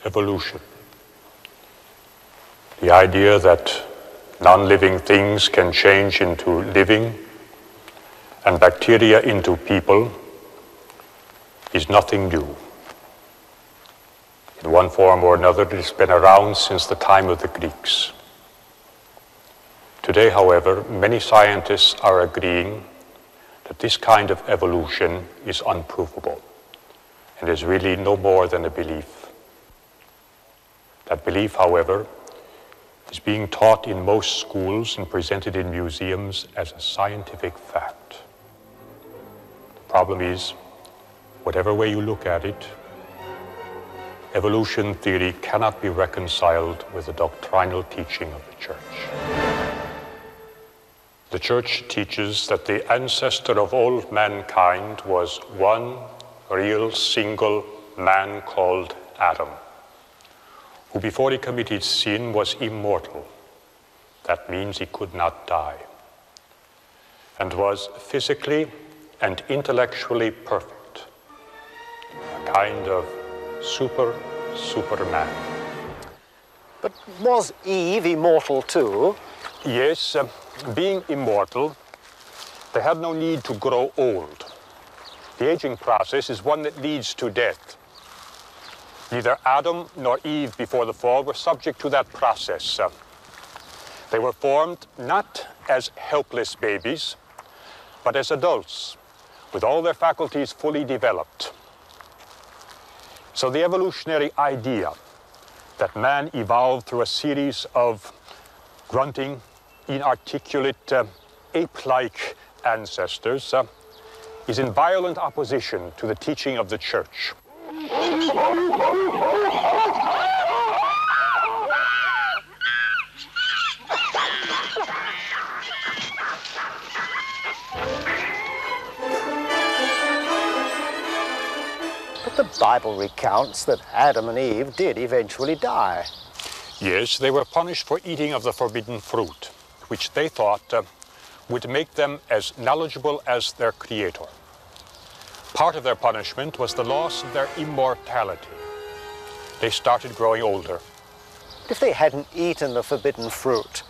evolution. The idea that non-living things can change into living and bacteria into people is nothing new. In one form or another, it has been around since the time of the Greeks. Today, however, many scientists are agreeing that this kind of evolution is unprovable and is really no more than a belief. That belief, however, is being taught in most schools and presented in museums as a scientific fact. The problem is, whatever way you look at it, evolution theory cannot be reconciled with the doctrinal teaching of the Church. The Church teaches that the ancestor of all mankind was one real single man called Adam, who before he committed sin was immortal. That means he could not die, and was physically and intellectually perfect, a kind of Superman. But was Eve immortal too? Yes, being immortal, they had no need to grow old. The aging process is one that leads to death. Neither Adam nor Eve before the fall were subject to that process. They were formed not as helpless babies, but as adults, with all their faculties fully developed. So the evolutionary idea that man evolved through a series of grunting, inarticulate, ape-like ancestors is in violent opposition to the teaching of the Church. But the Bible recounts that Adam and Eve did eventually die. Yes, they were punished for eating of the forbidden fruit, which they thought would make them as knowledgeable as their Creator. Part of their punishment was the loss of their immortality. They started growing older. If they hadn't eaten the forbidden fruit,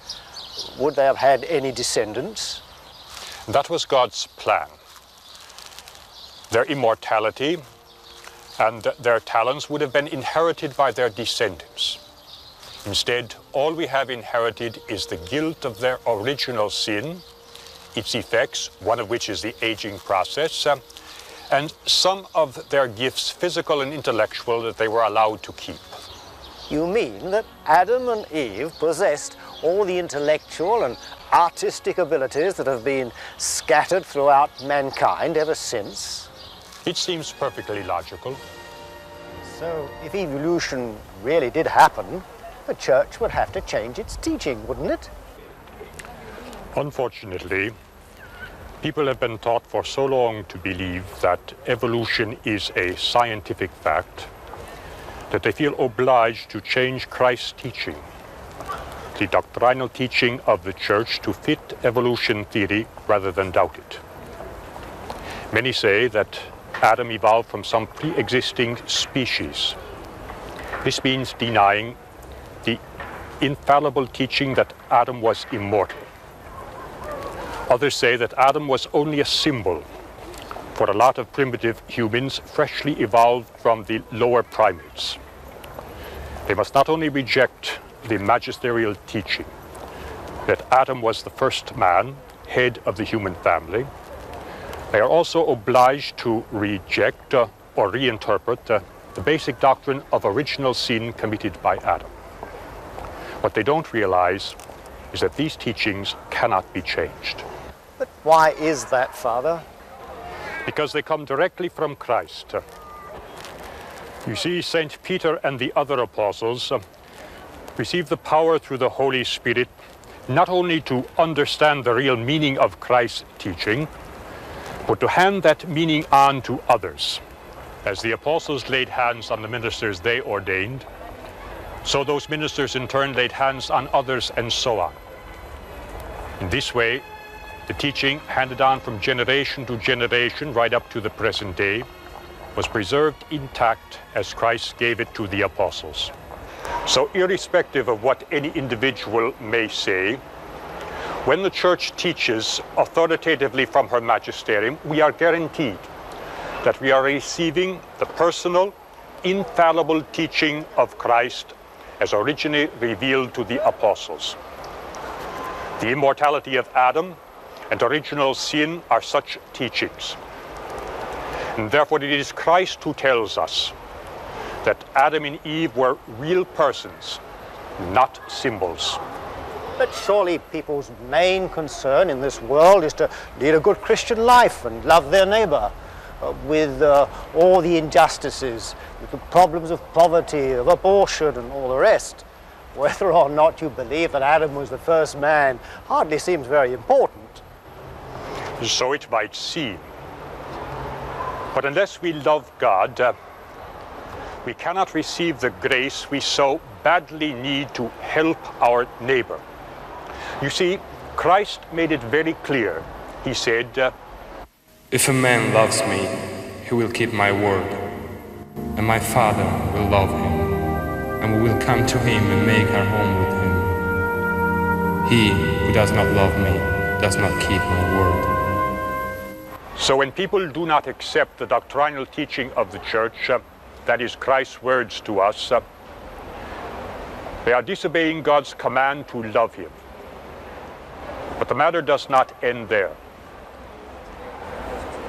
would they have had any descendants? That was God's plan. Their immortality and their talents would have been inherited by their descendants. Instead, all we have inherited is the guilt of their original sin, its effects, one of which is the aging process, and some of their gifts, physical and intellectual, that they were allowed to keep. You mean that Adam and Eve possessed all the intellectual and artistic abilities that have been scattered throughout mankind ever since? It seems perfectly logical. So, if evolution really did happen, the Church would have to change its teaching, wouldn't it? Unfortunately, people have been taught for so long to believe that evolution is a scientific fact that they feel obliged to change Christ's teaching, the doctrinal teaching of the Church, to fit evolution theory rather than doubt it. Many say that Adam evolved from some pre-existing species. This means denying the infallible teaching that Adam was immortal. Others say that Adam was only a symbol for a lot of primitive humans freshly evolved from the lower primates. They must not only reject the magisterial teaching that Adam was the first man, head of the human family, they are also obliged to reject or reinterpret the basic doctrine of original sin committed by Adam. What they don't realize is that these teachings cannot be changed. But why is that, Father? Because they come directly from Christ. You see, St. Peter and the other apostles received the power through the Holy Spirit not only to understand the real meaning of Christ's teaching, but to hand that meaning on to others. As the apostles laid hands on the ministers they ordained, so those ministers in turn laid hands on others, and so on. In this way, the teaching handed on from generation to generation right up to the present day was preserved intact as Christ gave it to the apostles. So irrespective of what any individual may say, when the Church teaches authoritatively from her magisterium, we are guaranteed that we are receiving the personal, infallible teaching of Christ as originally revealed to the apostles. The immortality of Adam and original sin are such teachings. And therefore it is Christ who tells us that Adam and Eve were real persons, not symbols. But surely people's main concern in this world is to lead a good Christian life and love their neighbor, with all the injustices, with the problems of poverty, of abortion and all the rest. Whether or not you believe that Adam was the first man hardly seems very important. So it might seem. But unless we love God, we cannot receive the grace we so badly need to help our neighbor. You see, Christ made it very clear. He said, "If a man loves me, he will keep my word, and my Father will love him, and we will come to him and make our home with him. He who does not love me does not keep my word." So when people do not accept the doctrinal teaching of the Church, that is Christ's words to us, they are disobeying God's command to love him. But the matter does not end there.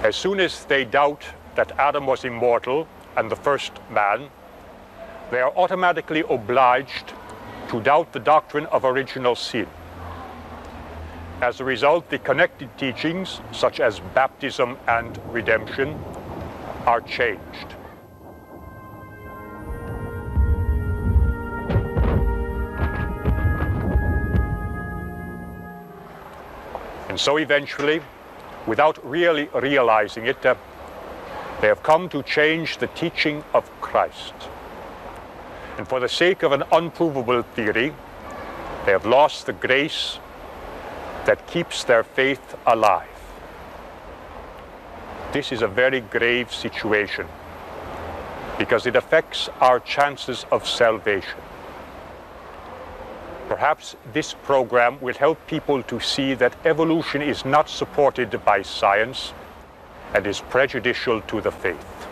As soon as they doubt that Adam was immortal and the first man, they are automatically obliged to doubt the doctrine of original sin. As a result, the connected teachings, such as baptism and redemption, are changed. And so eventually, without really realizing it, they have come to change the teaching of Christ. And for the sake of an unprovable theory, they have lost the grace that keeps their faith alive. This is a very grave situation because it affects our chances of salvation. Perhaps this program will help people to see that evolution is not supported by science and is prejudicial to the faith.